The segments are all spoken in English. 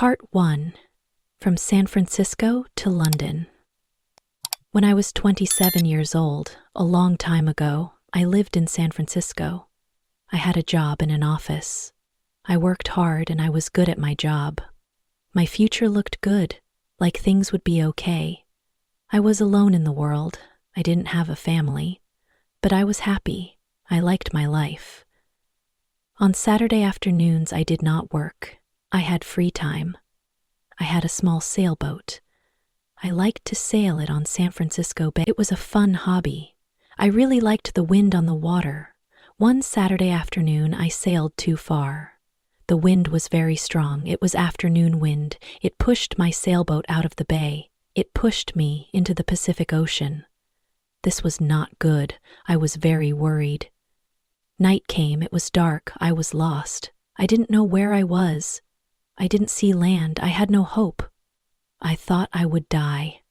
Part 1. From San Francisco to London. When I was 27 years old, a long time ago, I lived in San Francisco. I had a job in an office. I worked hard and I was good at my job. My future looked good, like things would be okay. I was alone in the world. I didn't have a family. But I was happy. I liked my life. On Saturday afternoons, I did not work. I had free time. I had a small sailboat. I liked to sail it on San Francisco Bay. It was a fun hobby. I really liked the wind on the water. One Saturday afternoon, I sailed too far. The wind was very strong. It was afternoon wind. It pushed my sailboat out of the bay. It pushed me into the Pacific Ocean. This was not good. I was very worried. Night came. It was dark. I was lost. I didn't know where I was. I didn't see land. I had no hope. I thought I would die.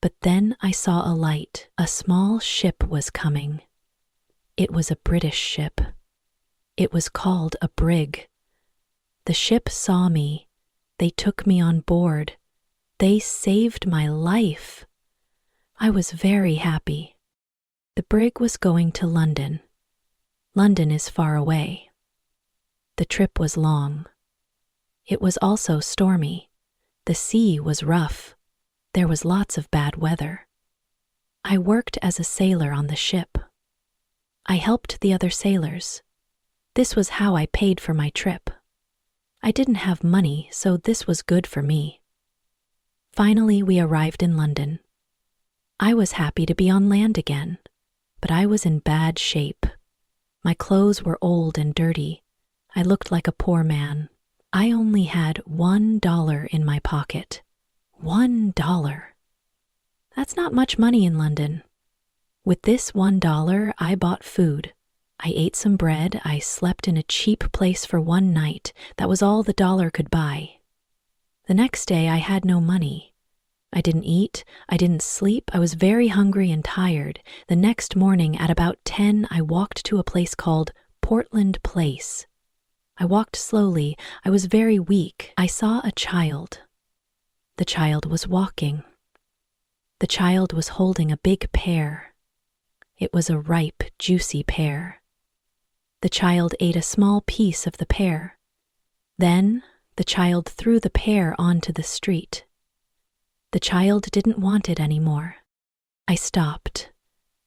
But then I saw a light. A small ship was coming. It was a British ship. It was called a brig. The ship saw me. They took me on board. They saved my life. I was very happy. The brig was going to London. London is far away. The trip was long. It was also stormy. The sea was rough. There was lots of bad weather. I worked as a sailor on the ship. I helped the other sailors. This was how I paid for my trip. I didn't have money, so this was good for me. Finally, we arrived in London. I was happy to be on land again, but I was in bad shape. My clothes were old and dirty. I looked like a poor man. I only had $1 in my pocket. $1. That's not much money in London. With this $1, I bought food. I ate some bread. I slept in a cheap place for one night. That was all the dollar could buy. The next day, I had no money. I didn't eat. I didn't sleep. I was very hungry and tired. The next morning at about 10, I walked to a place called Portland Place. I walked slowly. I was very weak. I saw a child. The child was walking. The child was holding a big pear. It was a ripe, juicy pear. The child ate a small piece of the pear. Then the child threw the pear onto the street. The child didn't want it anymore. I stopped.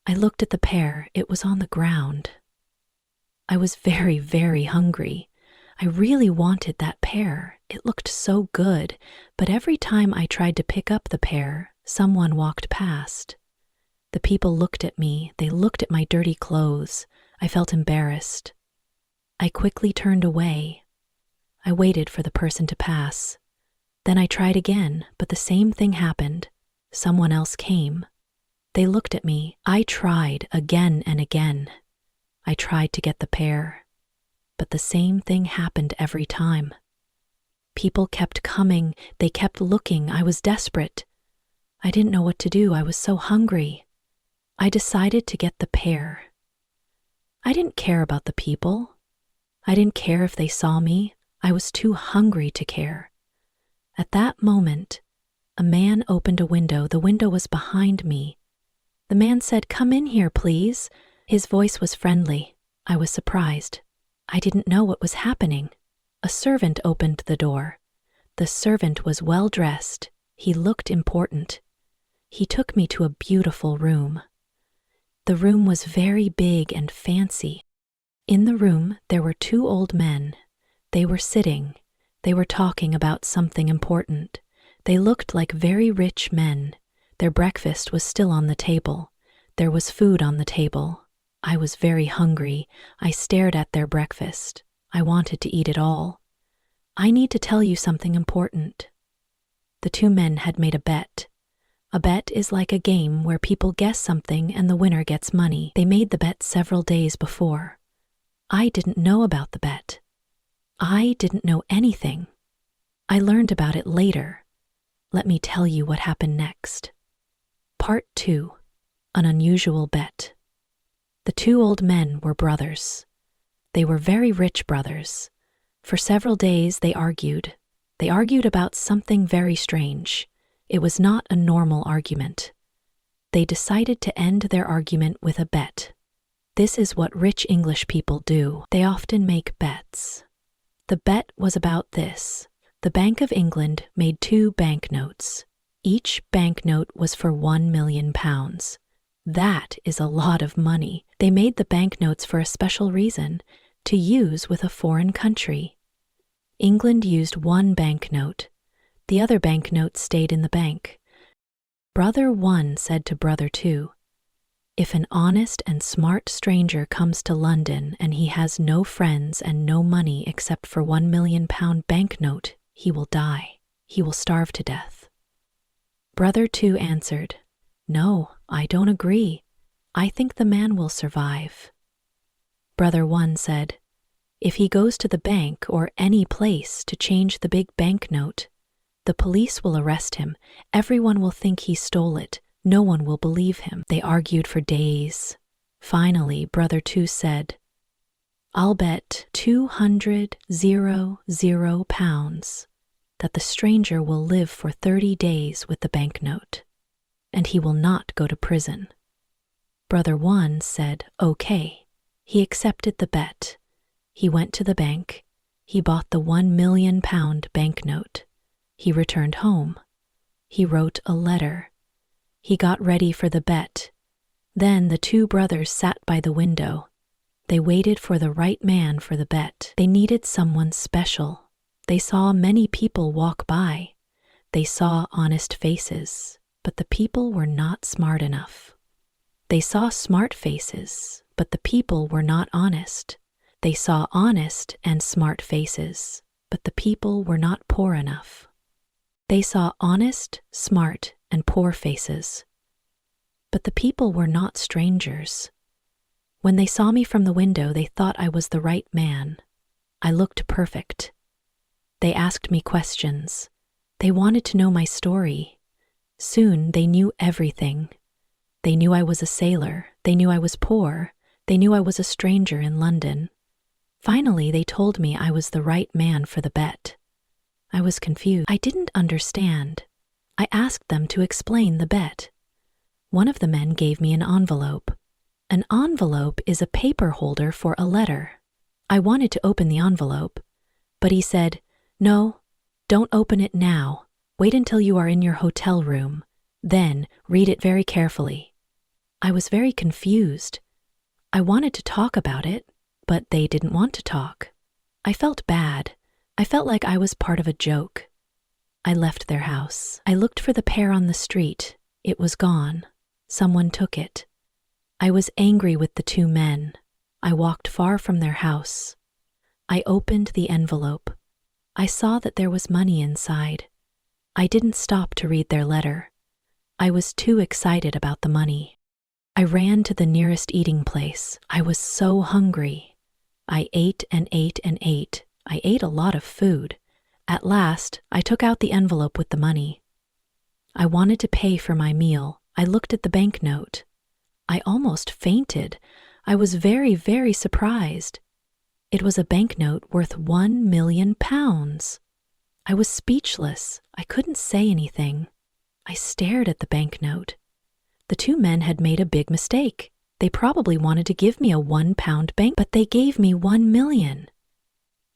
I looked at the pear. It was on the ground. I was very, very hungry. I really wanted that pear. It looked so good, but every time I tried to pick up the pear, someone walked past. The people looked at me. They looked at my dirty clothes. I felt embarrassed. I quickly turned away. I waited for the person to pass. Then I tried again, but the same thing happened. Someone else came. They looked at me. I tried again and again. I tried to get the pear. But the same thing happened every time. People kept coming. They kept looking. I was desperate. I didn't know what to do. I was so hungry. I decided to get the pear. I didn't care about the people. I didn't care if they saw me. I was too hungry to care. At that moment, a man opened a window. The window was behind me. The man said, "Come in here, please." His voice was friendly. I was surprised. I didn't know what was happening. A servant opened the door. The servant was well dressed. He looked important. He took me to a beautiful room. The room was very big and fancy. In the room, there were two old men. They were sitting. They were talking about something important. They looked like very rich men. Their breakfast was still on the table. There was food on the table. I was very hungry. I stared at their breakfast. I wanted to eat it all. "I need to tell you something important." The two men had made a bet. A bet is like a game where people guess something and the winner gets money. They made the bet several days before. I didn't know about the bet. I didn't know anything. I learned about it later. Let me tell you what happened next. Part 2. An unusual bet. The two old men were brothers. They were very rich brothers. For several days they argued. They argued about something very strange. It was not a normal argument. They decided to end their argument with a bet. This is what rich English people do. They often make bets. The bet was about this. The Bank of England made 2 banknotes. Each banknote was for £1 million. That is a lot of money. They made the banknotes for a special reason, to use with a foreign country. England used 1 banknote. The other banknote stayed in the bank. Brother 1 said to Brother 2, "If an honest and smart stranger comes to London and he has no friends and no money except for £1 million banknote, he will die. He will starve to death." Brother 2 answered, "No, I don't agree. I think the man will survive." Brother 1 said, "If he goes to the bank or any place to change the big banknote, the police will arrest him. Everyone will think he stole it. No one will believe him." They argued for days. Finally, Brother 2 said, "I'll bet £200,000 that the stranger will live for 30 days with the banknote, and he will not go to prison." Brother 1 said, "Okay." He accepted the bet. He went to the bank. He bought the £1 million banknote. He returned home. He wrote a letter. He got ready for the bet. Then the 2 brothers sat by the window. They waited for the right man for the bet. They needed someone special. They saw many people walk by. They saw honest faces, but the people were not smart enough. They saw smart faces, but the people were not honest. They saw honest and smart faces, but the people were not poor enough. They saw honest, smart, and poor faces, but the people were not strangers. When they saw me from the window, they thought I was the right man. I looked perfect. They asked me questions. They wanted to know my story. Soon they knew everything. They knew I was a sailor. They knew I was poor. They knew I was a stranger in London. Finally, they told me I was the right man for the bet. I was confused. I didn't understand. I asked them to explain the bet. One of the men gave me an envelope. An envelope is a paper holder for a letter. I wanted to open the envelope, but he said, "No, don't open it now. Wait until you are in your hotel room. Then read it very carefully." I was very confused. I wanted to talk about it, but they didn't want to talk. I felt bad. I felt like I was part of a joke. I left their house. I looked for the pair on the street. It was gone. Someone took it. I was angry with the 2 men. I walked far from their house. I opened the envelope. I saw that there was money inside. I didn't stop to read their letter. I was too excited about the money. I ran to the nearest eating place. I was so hungry. I ate and ate and ate. I ate a lot of food. At last, I took out the envelope with the money. I wanted to pay for my meal. I looked at the banknote. I almost fainted. I was very, very surprised. It was a banknote worth £1 million. I was speechless. I couldn't say anything. I stared at the banknote. The 2 men had made a big mistake. They probably wanted to give me a £1 bank, but they gave me £1 million.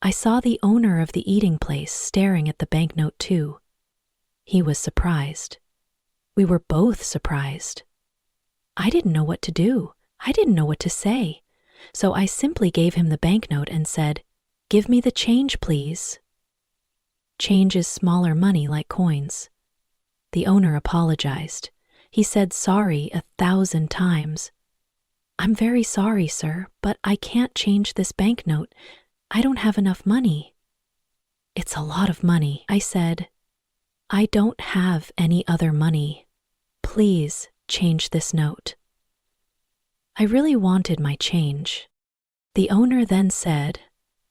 I saw the owner of the eating place staring at the banknote too. He was surprised. We were both surprised. I didn't know what to do. I didn't know what to say. So I simply gave him the banknote and said, "Give me the change, please." Change is smaller money like coins. The owner apologized. He said sorry 1,000 times. "I'm very sorry, sir, but I can't change this banknote. I don't have enough money." "It's a lot of money," I said. "I don't have any other money. Please change this note." I really wanted my change. The owner then said,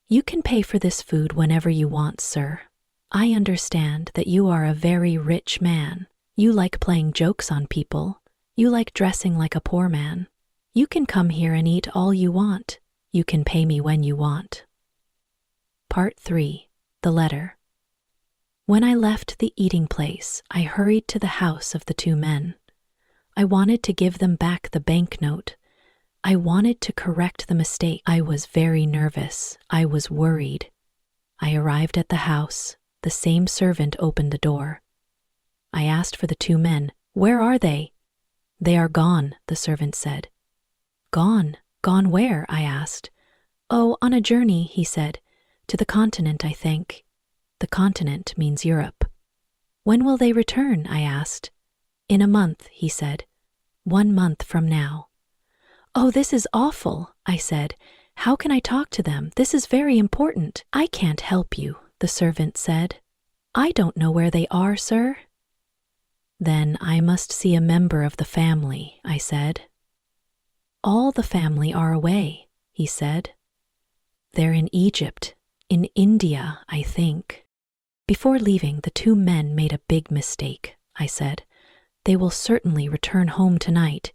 "You can pay for this food whenever you want, sir. I understand that you are a very rich man. You like playing jokes on people. You like dressing like a poor man. You can come here and eat all you want. You can pay me when you want." Part 3. The letter. When I left the eating place, I hurried to the house of the two men. I wanted to give them back the banknote. I wanted to correct the mistake. I was very nervous. I was worried. I arrived at the house. The same servant opened the door. I asked for the two men. "Where are they?" "They are gone," the servant said. "Gone? Gone where?" I asked. "Oh, on a journey," he said. "To the continent, I think." The continent means Europe. "When will they return?" I asked. "In a month," he said. 1 month from now. "Oh, this is awful," I said. "How can I talk to them? This is very important." "I can't help you," the servant said. "I don't know where they are, sir." "Then I must see a member of the family," I said. "All the family are away," he said. "They're in Egypt, in India, I think." Before leaving, the two men made a big mistake, I said. "They will certainly return home tonight.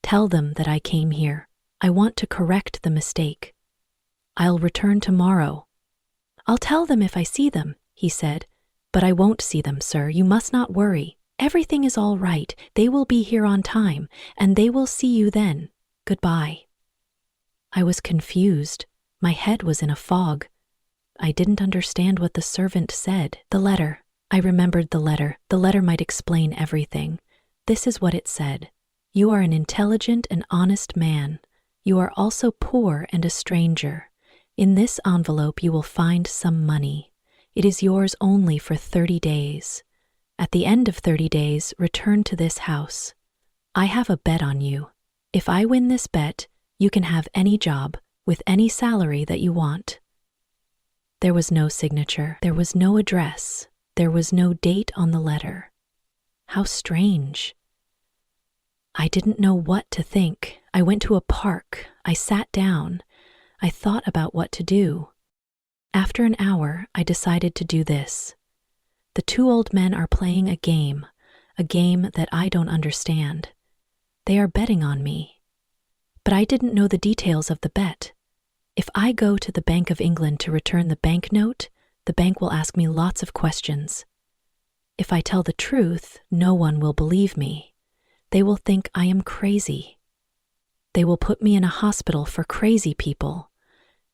Tell them that I came here. I want to correct the mistake. I'll return tomorrow." "I'll tell them if I see them," he said. "But I won't see them, sir. You must not worry. Everything is all right. They will be here on time, and they will see you then. Goodbye." I was confused. My head was in a fog. I didn't understand what the servant said. The letter. I remembered the letter. The letter might explain everything. This is what it said. "You are an intelligent and honest man. You are also poor and a stranger. In this envelope you will find some money. It is yours only for 30 days. At the end of 30 days, return to this house. I have a bet on you. If I win this bet, you can have any job, with any salary that you want." There was no signature. There was no address. There was no date on the letter. How strange. I didn't know what to think. I went to a park. I sat down. I thought about what to do. After an hour, I decided to do this. The two old men are playing a game that I don't understand. They are betting on me. But I didn't know the details of the bet. If I go to the Bank of England to return the banknote, the bank will ask me lots of questions. If I tell the truth, no one will believe me. They will think I am crazy. They will put me in a hospital for crazy people.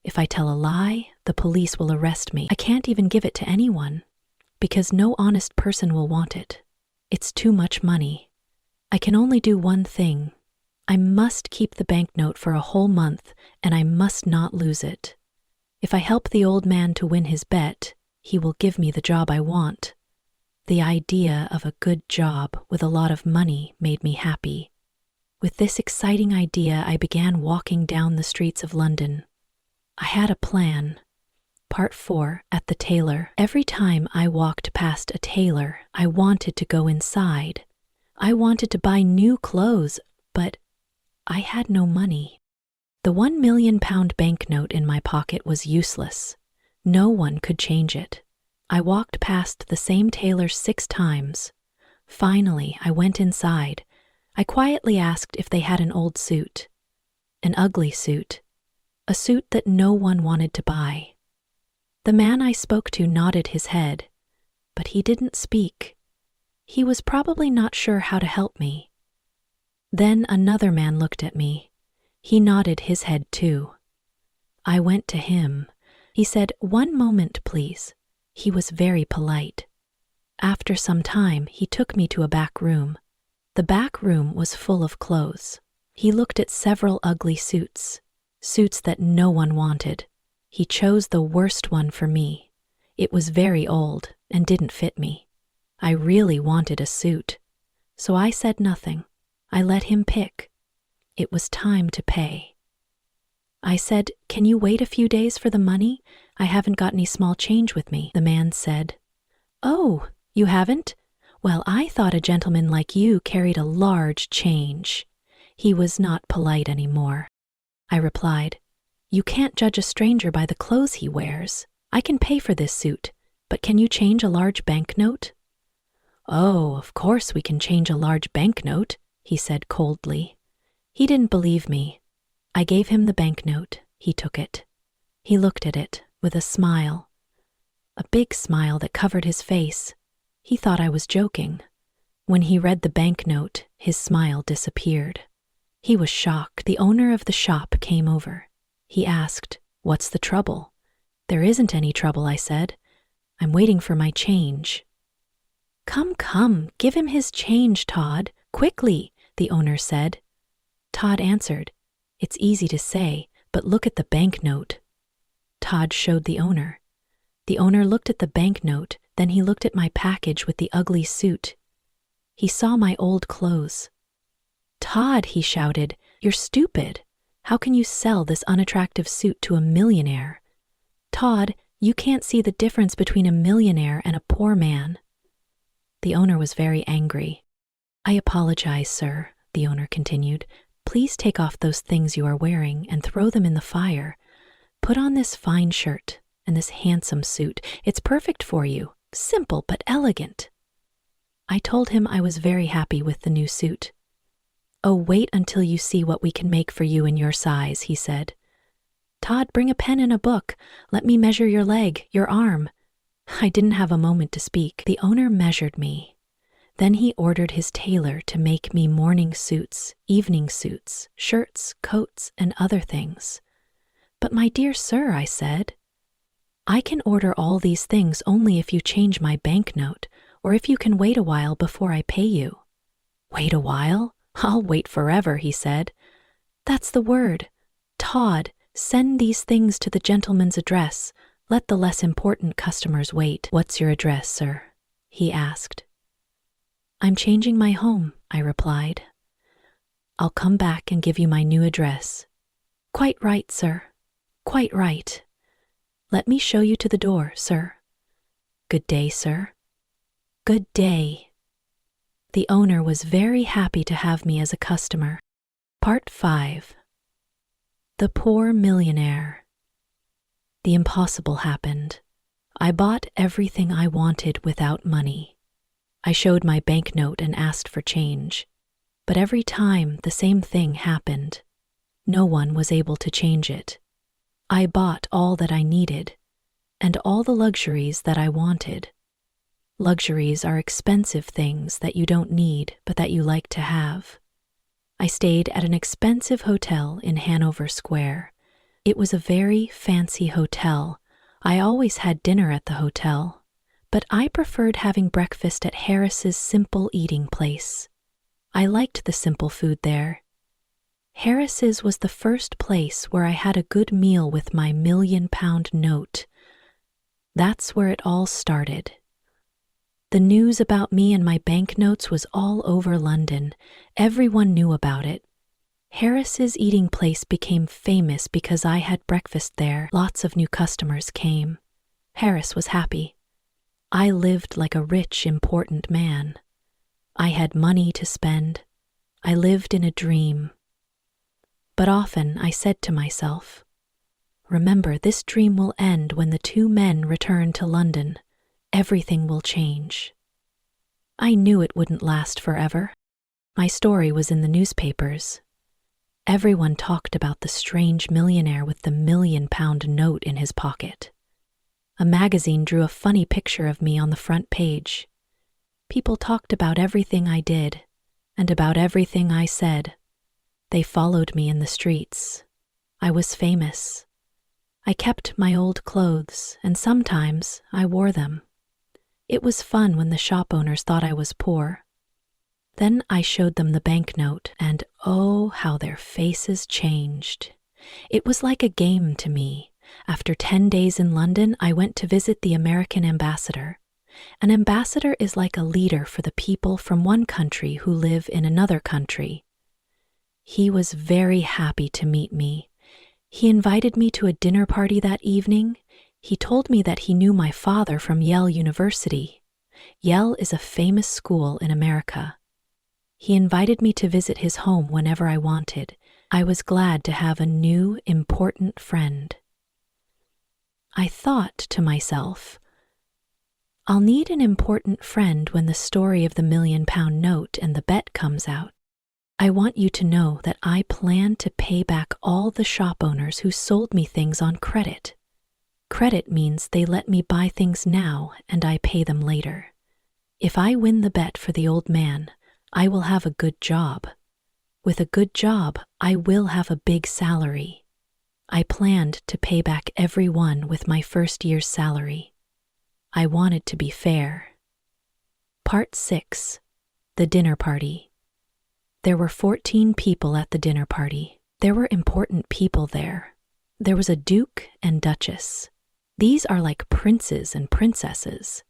If I tell a lie, the police will arrest me. I can't even give it to anyone, because no honest person will want it. It's too much money. I can only do one thing. I must keep the banknote for a whole month, and I must not lose it. If I help the old man to win his bet, he will give me the job I want. The idea of a good job with a lot of money made me happy. With this exciting idea, I began walking down the streets of London. I had a plan. Part 4, at the tailor. Every time I walked past a tailor, I wanted to go inside. I wanted to buy new clothes, but I had no money. The £1 million banknote in my pocket was useless. No one could change it. I walked past the same tailor 6 times. Finally, I went inside. I quietly asked if they had an old suit. An ugly suit. A suit that no one wanted to buy. The man I spoke to nodded his head, but he didn't speak. He was probably not sure how to help me. Then another man looked at me. He nodded his head too. I went to him. He said, "1 moment, please." He was very polite. After some time, he took me to a back room. The back room was full of clothes. He looked at several ugly suits that no one wanted. He chose the worst one for me. It was very old and didn't fit me. I really wanted a suit, so I said nothing. I let him pick. It was time to pay. I said, "Can you wait a few days for the money? I haven't got any small change with me." The man said, "Oh, you haven't? Well, I thought a gentleman like you carried a large change." He was not polite anymore. I replied, "You can't judge a stranger by the clothes he wears. I can pay for this suit, but can you change a large banknote?" "Oh, of course we can change a large banknote," he said coldly. He didn't believe me. I gave him the banknote. He took it. He looked at it with a smile. a big smile that covered his face. He thought I was joking. When he read the banknote, his smile disappeared. He was shocked. The owner of the shop came over. He asked, "What's the trouble?" "There isn't any trouble," I said. "I'm waiting for my change." Come, give him his change, Todd. Quickly," the owner said. Todd answered, "It's easy to say, but look at the banknote." Todd showed the owner. The owner looked at the banknote, then he looked at my package with the ugly suit. He saw my old clothes. "Todd," he shouted, "you're stupid. How can you sell this unattractive suit to a millionaire? Todd, you can't see the difference between a millionaire and a poor man." The owner was very angry. "I apologize, sir," the owner continued. "Please take off those things you are wearing and throw them in the fire. Put on this fine shirt and this handsome suit. It's perfect for you, simple but elegant." I told him I was very happy with the new suit. "Oh, wait until you see what we can make for you in your size," he said. "Todd, bring a pen and a book. Let me measure your leg, your arm." I didn't have a moment to speak. The owner measured me. Then he ordered his tailor to make me morning suits, evening suits, shirts, coats, and other things. "But my dear sir," I said, "I can order all these things only if you change my banknote, or if you can wait a while before I pay you." "Wait a while? I'll wait forever," he said. "That's the word. Todd, send these things to the gentleman's address. Let the less important customers wait." "What's your address, sir?" he asked. "I'm changing my home," I replied. "I'll come back and give you my new address." "Quite right, sir. Quite right. Let me show you to the door, sir." "Good day, sir." "Good day." The owner was very happy to have me as a customer. Part 5. The Poor Millionaire. The impossible happened. I bought everything I wanted without money. I showed my banknote and asked for change. But every time the same thing happened. No one was able to change it. I bought all that I needed, and all the luxuries that I wanted. Luxuries are expensive things that you don't need but that you like to have. I stayed at an expensive hotel in Hanover Square. It was a very fancy hotel. I always had dinner at the hotel, but I preferred having breakfast at Harris's simple eating place. I liked the simple food there. Harris's was the first place where I had a good meal with my £1,000,000 note. That's where it all started. The news about me and my banknotes was all over London. Everyone knew about it. Harris's eating place became famous because I had breakfast there. Lots of new customers came. Harris was happy. I lived like a rich, important man. I had money to spend. I lived in a dream. But often I said to myself, "Remember, this dream will end when the two men return to London. Everything will change." I knew it wouldn't last forever. My story was in the newspapers. Everyone talked about the strange millionaire with the £1,000,000 note in his pocket. A magazine drew a funny picture of me on the front page. People talked about everything I did and about everything I said. They followed me in the streets. I was famous. I kept my old clothes, and sometimes I wore them. It was fun when the shop owners thought I was poor. Then I showed them the banknote, and oh, how their faces changed. It was like a game to me. After 10 days in London, I went to visit the American ambassador. An ambassador is like a leader for the people from one country who live in another country. He was very happy to meet me. He invited me to a dinner party that evening. He told me that he knew my father from Yale University. Yale is a famous school in America. He invited me to visit his home whenever I wanted. I was glad to have a new, important friend. I thought to myself, I'll need an important friend when the story of the £1,000,000 note and the bet comes out. I want you to know that I plan to pay back all the shop owners who sold me things on credit. Credit means they let me buy things now and I pay them later. If I win the bet for the old man, I will have a good job. With a good job, I will have a big salary. I planned to pay back everyone with my first year's salary. I wanted to be fair. Part 6. The Dinner Party. There were 14 people at the dinner party. There were important people there. There was a duke and duchess. These are like princes and princesses.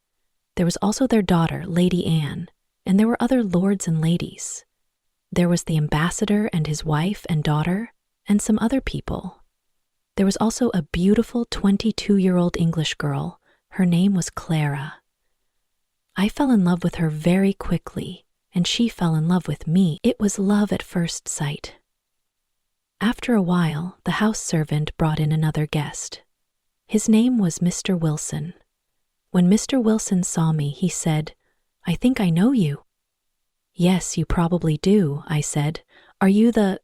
There was also their daughter, Lady Anne, and there were other lords and ladies. There was the ambassador and his wife and daughter, and some other people. There was also a beautiful 22-year-old English girl. Her name was Clara. I fell in love with her very quickly, and she fell in love with me. It was love at first sight. After a while, the house servant brought in another guest. His name was Mr. Wilson. When Mr. Wilson saw me, he said, "I think I know you." "Yes, you probably do," I said. "Are you the...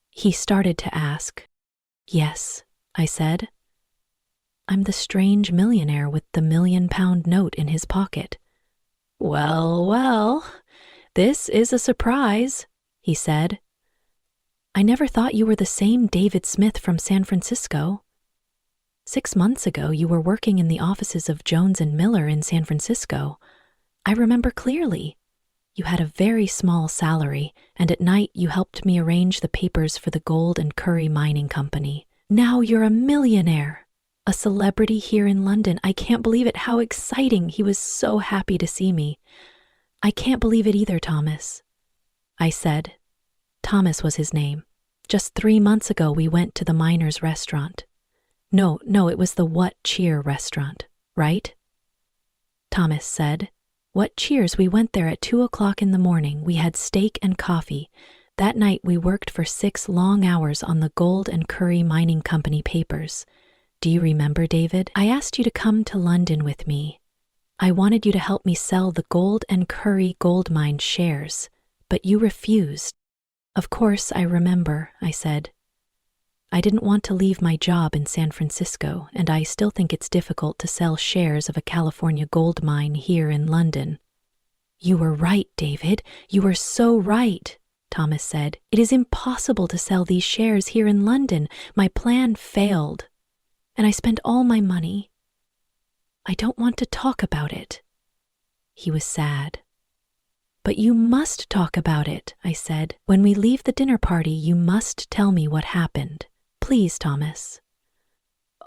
He started to ask. "Yes," I said. "I'm the strange millionaire with the £1,000,000 note in his pocket." "Well, well, this is a surprise," he said. "I never thought you were the same David Smith from San Francisco. 6 months ago, you were working in the offices of Jones and Miller in San Francisco. I remember clearly. You had a very small salary, and at night you helped me arrange the papers for the Gold and Curry Mining Company. Now you're a millionaire, a celebrity here in London. I can't believe it. How exciting." He was so happy to see me. "I can't believe it either, Thomas," I said. Thomas was his name. "Just 3 months ago we went to the Miners' restaurant." No, it was the What Cheer restaurant, right?" Thomas said. "What Cheers? We went there at 2 o'clock in the morning. We had steak and coffee. That night we worked for 6 long hours on the Gold and Curry Mining Company papers. Do you remember, David? I asked you to come to London with me. I wanted you to help me sell the Gold and Curry gold mine shares, but you refused." "Of course, I remember," I said. "I didn't want to leave my job in San Francisco, and I still think it's difficult to sell shares of a California gold mine here in London." "You were right, David. You were so right," Thomas said. "It is impossible to sell these shares here in London. My plan failed, and I spent all my money. I don't want to talk about it." He was sad. "But you must talk about it," I said. "When we leave the dinner party, you must tell me what happened. Please, Thomas."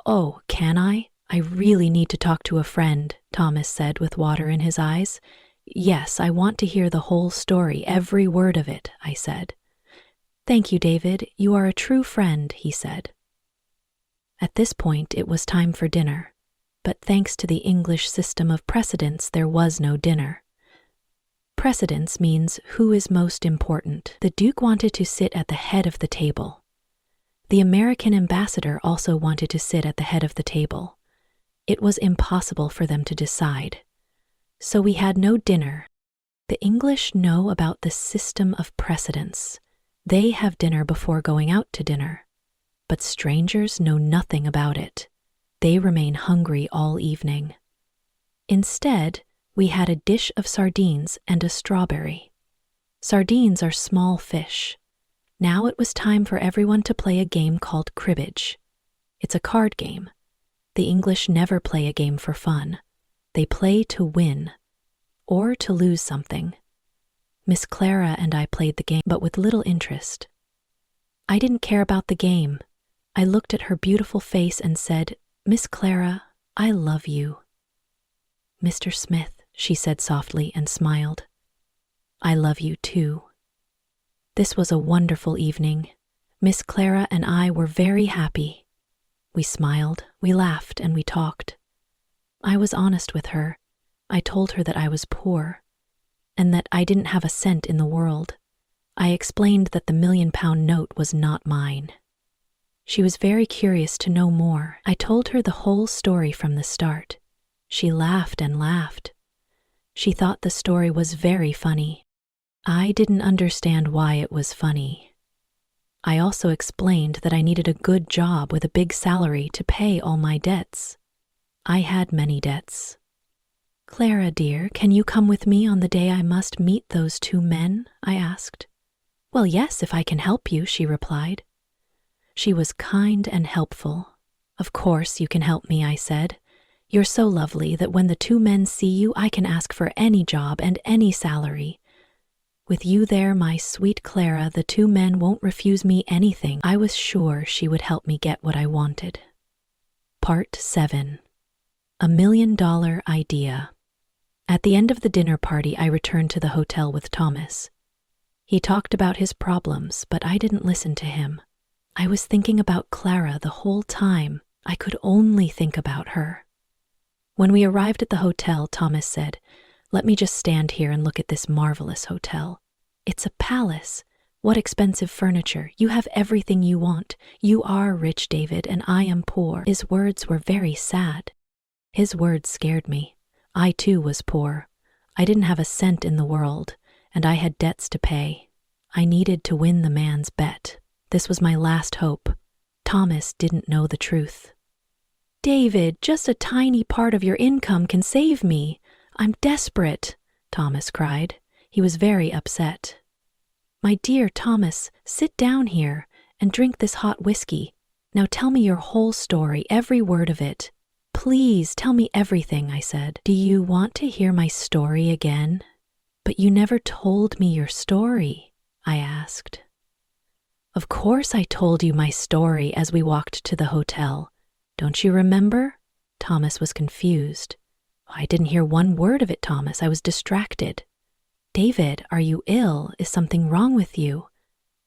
"Oh, can I? I really need to talk to a friend," Thomas said with water in his eyes. "Yes, I want to hear the whole story, every word of it," I said. "Thank you, David. You are a true friend," he said. At this point, it was time for dinner, but thanks to the English system of precedence, there was no dinner. Precedence means who is most important. The Duke wanted to sit at the head of the table. The American ambassador also wanted to sit at the head of the table. It was impossible for them to decide. So we had no dinner. The English know about the system of precedence. They have dinner before going out to dinner. But strangers know nothing about it. They remain hungry all evening. Instead, we had a dish of sardines and a strawberry. Sardines are small fish. Now it was time for everyone to play a game called cribbage. It's a card game. The English never play a game for fun. They play to win, or to lose something. Miss Clara and I played the game, but with little interest. I didn't care about the game. I looked at her beautiful face and said, "Miss Clara, I love you." "Mr. Smith," she said softly and smiled. "I love you too." This was a wonderful evening. Miss Clara and I were very happy. We smiled, we laughed, and we talked. I was honest with her. I told her that I was poor, and that I didn't have a cent in the world. I explained that the £1,000,000 note was not mine. She was very curious to know more. I told her the whole story from the start. She laughed and laughed. She thought the story was very funny. I didn't understand why it was funny. I also explained that I needed a good job with a big salary to pay all my debts. I had many debts. "Clara, dear, can you come with me on the day I must meet those two men?" I asked. "Well, yes, if I can help you," she replied. She was kind and helpful. "Of course you can help me," I said. "You're so lovely that when the two men see you, I can ask for any job and any salary. With you there, my sweet Clara, the two men won't refuse me anything." I was sure she would help me get what I wanted. Part 7. $1 million idea. At the end of the dinner party, I returned to the hotel with Thomas. He talked about his problems, but I didn't listen to him. I was thinking about Clara the whole time. I could only think about her. When we arrived at the hotel, Thomas said, "Let me just stand here and look at this marvelous hotel. It's a palace. What expensive furniture. You have everything you want. You are rich, David, and I am poor." His words were very sad. His words scared me. I too was poor. I didn't have a cent in the world, and I had debts to pay. I needed to win the man's bet. This was my last hope. Thomas didn't know the truth. "David, just a tiny part of your income can save me. I'm desperate," Thomas cried. He was very upset. "My dear Thomas, sit down here and drink this hot whiskey. Now tell me your whole story, every word of it. Please tell me everything," I said. "Do you want to hear my story again? But you never told me your story," I asked. "Of course I told you my story as we walked to the hotel. Don't you remember?" Thomas was confused. "I didn't hear one word of it, Thomas. I was distracted." "David, are you ill? Is something wrong with you?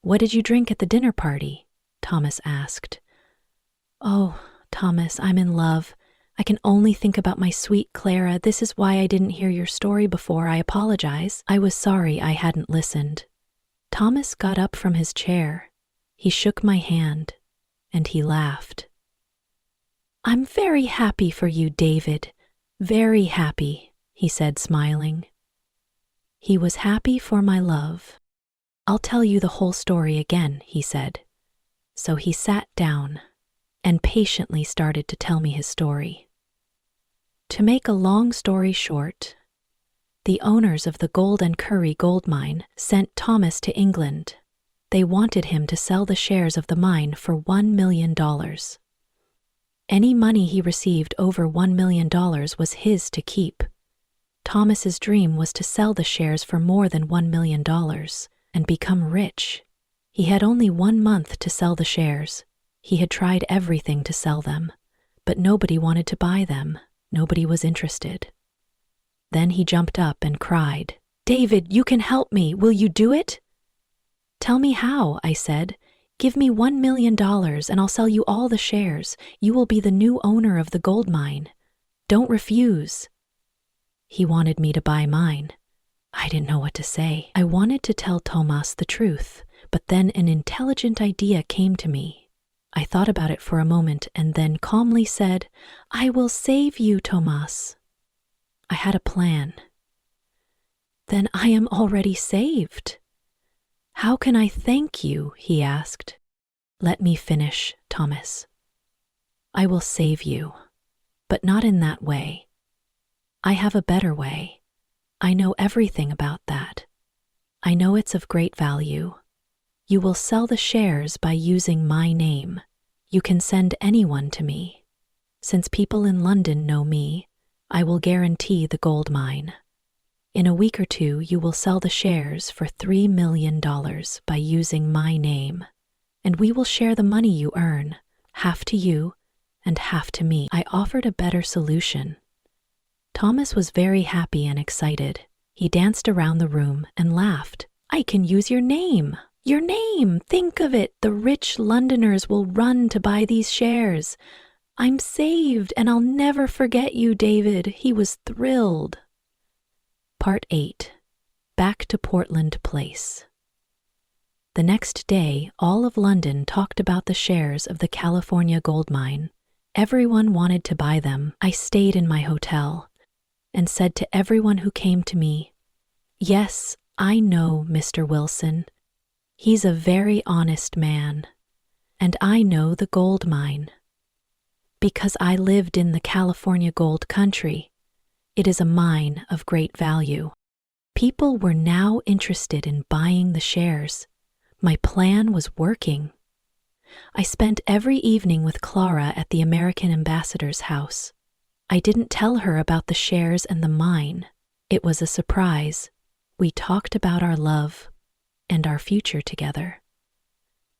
What did you drink at the dinner party?" Thomas asked. "Oh, Thomas, I'm in love. I can only think about my sweet Clara. This is why I didn't hear your story before. I apologize. I was sorry I hadn't listened." Thomas got up from his chair. He shook my hand, and he laughed. "I'm very happy for you, David. Very happy," he said, smiling. He was happy for my love. "I'll tell you the whole story again," he said. So he sat down and patiently started to tell me his story. To make a long story short, the owners of the Gold and Curry gold mine sent Thomas to England. They wanted him to sell the shares of the mine for $1 million. Any money he received over $1 million was his to keep. Thomas's dream was to sell the shares for more than $1 million and become rich. He had only 1 month to sell the shares. He had tried everything to sell them, but nobody wanted to buy them. Nobody was interested. Then he jumped up and cried, "David, you can help me. Will you do it?" "Tell me how," I said. "Give me $1 million and I'll sell you all the shares. You will be the new owner of the gold mine. Don't refuse." He wanted me to buy mine. I didn't know what to say. I wanted to tell Thomas the truth, but then an intelligent idea came to me. I thought about it for a moment and then calmly said, "I will save you, Thomas." I had a plan. "Then I am already saved." "How can I thank you?" he asked. "Let me finish, Thomas. I will save you, but not in that way. I have a better way. I know everything about that. I know it's of great value. You will sell the shares by using my name. You can send anyone to me. Since people in London know me, I will guarantee the gold mine. In a week or two, you will sell the shares for $3 million by using my name, and we will share the money you earn, half to you and half to me." I offered a better solution. Thomas was very happy and excited. He danced around the room and laughed. "I can use your name. Your name! Think of it! The rich Londoners will run to buy these shares. I'm saved, and I'll never forget you, David." He was thrilled. Part 8. Back to Portland Place. The next day, all of London talked about the shares of the California gold mine. Everyone wanted to buy them. I stayed in my hotel and said to everyone who came to me, "Yes, I know, Mr. Wilson. He's a very honest man, and I know the gold mine. Because I lived in the California gold country, it is a mine of great value. People were now interested in buying the shares. My plan was working. I spent every evening with Clara at the American ambassador's house. I didn't tell her about the shares and the mine. It was a surprise. We talked about our love and our future together.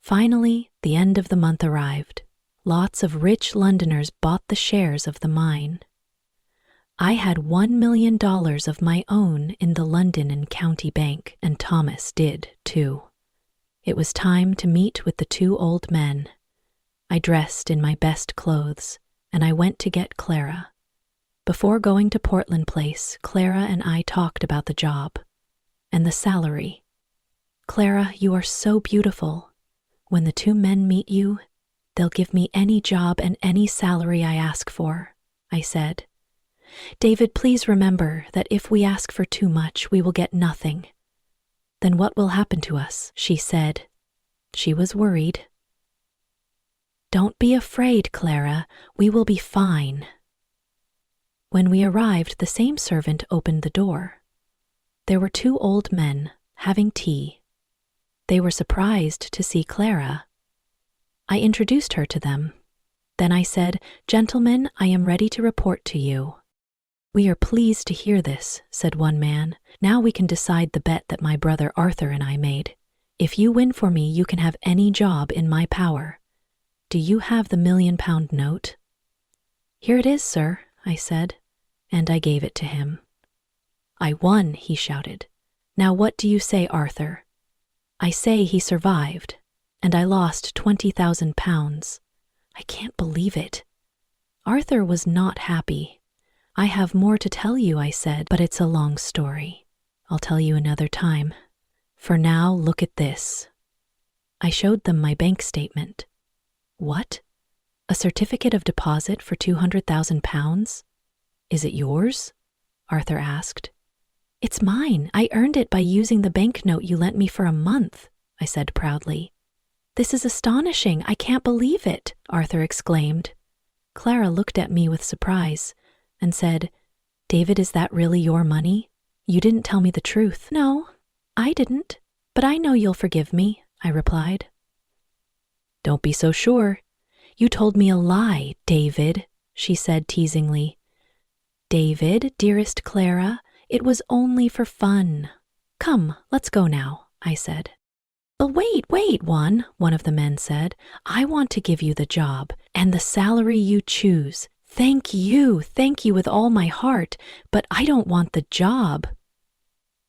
Finally, the end of the month arrived. Lots of rich Londoners bought the shares of the mine. I had $1 million of my own in the London and County Bank, and Thomas did, too. It was time to meet with the two old men. I dressed in my best clothes, and I went to get Clara. Before going to Portland Place, Clara and I talked about the job and the salary. Clara, you are so beautiful. When the two men meet you, they'll give me any job and any salary I ask for, I said. David, please remember that if we ask for too much, we will get nothing. Then what will happen to us? She said. She was worried. Don't be afraid, Clara. We will be fine. When we arrived, the same servant opened the door. There were two old men having tea. They were surprised to see Clara. I introduced her to them. Then I said, Gentlemen, I am ready to report to you. We are pleased to hear this, said one man. Now we can decide the bet that my brother Arthur and I made. If you win for me, you can have any job in my power. Do you have the £1 million note? Here it is, sir, I said, and I gave it to him. I won, he shouted. Now what do you say, Arthur? I say he survived, and I lost £20,000. I can't believe it. Arthur was not happy. I have more to tell you, I said, but it's a long story. I'll tell you another time. For now, look at this. I showed them my bank statement. What? A certificate of deposit for £200,000? Is it yours? Arthur asked. It's mine. I earned it by using the banknote you lent me for a month, I said proudly. This is astonishing. I can't believe it, Arthur exclaimed. Clara looked at me with surprise and said, David, is that really your money? You didn't tell me the truth. No, I didn't, but I know you'll forgive me, I replied. Don't be so sure. You told me a lie, David, she said teasingly. David, dearest Clara, it was only for fun. Come, let's go now, I said. But wait, one of the men said. I want to give you the job and the salary you choose. Thank you with all my heart, but I don't want the job.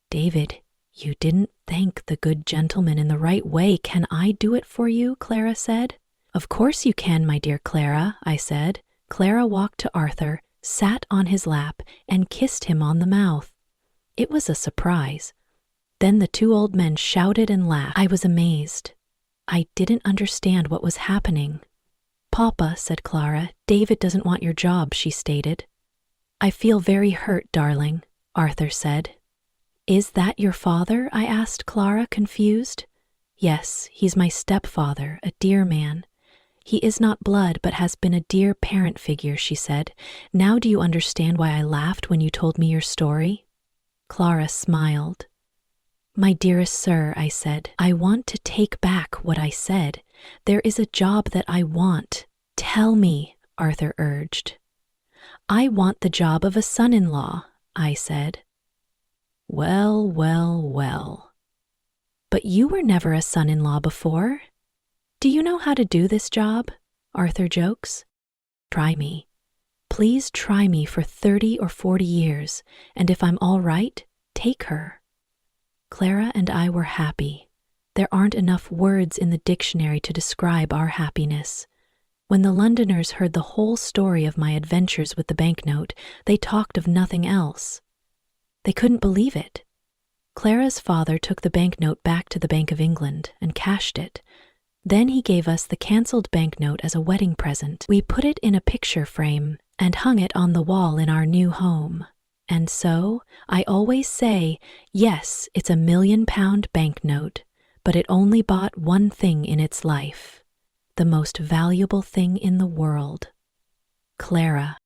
David, you didn't thank the good gentleman in the right way. Can I do it for you? Clara said. Of course you can, my dear Clara, I said. Clara walked to Arthur, sat on his lap, and kissed him on the mouth. It was a surprise. Then the two old men shouted and laughed. I was amazed. I didn't understand what was happening. Papa, said Clara, David doesn't want your job, she stated. I feel very hurt, darling, Arthur said. Is that your father? I asked Clara, confused. Yes, he's my stepfather, a dear man. He is not blood, but has been a dear parent figure, she said. Now do you understand why I laughed when you told me your story? Clara smiled. My dearest sir, I said, I want to take back what I said. There is a job that I want. Tell me, Arthur urged. I want the job of a son-in-law, I said. Well. But you were never a son-in-law before. Do you know how to do this job? Arthur jokes. Try me. Please try me for 30 or 40 years, and if I'm all right, take her. Clara and I were happy. There aren't enough words in the dictionary to describe our happiness. When the Londoners heard the whole story of my adventures with the banknote, they talked of nothing else. They couldn't believe it. Clara's father took the banknote back to the Bank of England and cashed it. Then he gave us the cancelled banknote as a wedding present. We put it in a picture frame and hung it on the wall in our new home. And so, I always say, yes, it's a £1 million banknote, but it only bought one thing in its life, the most valuable thing in the world: Clara.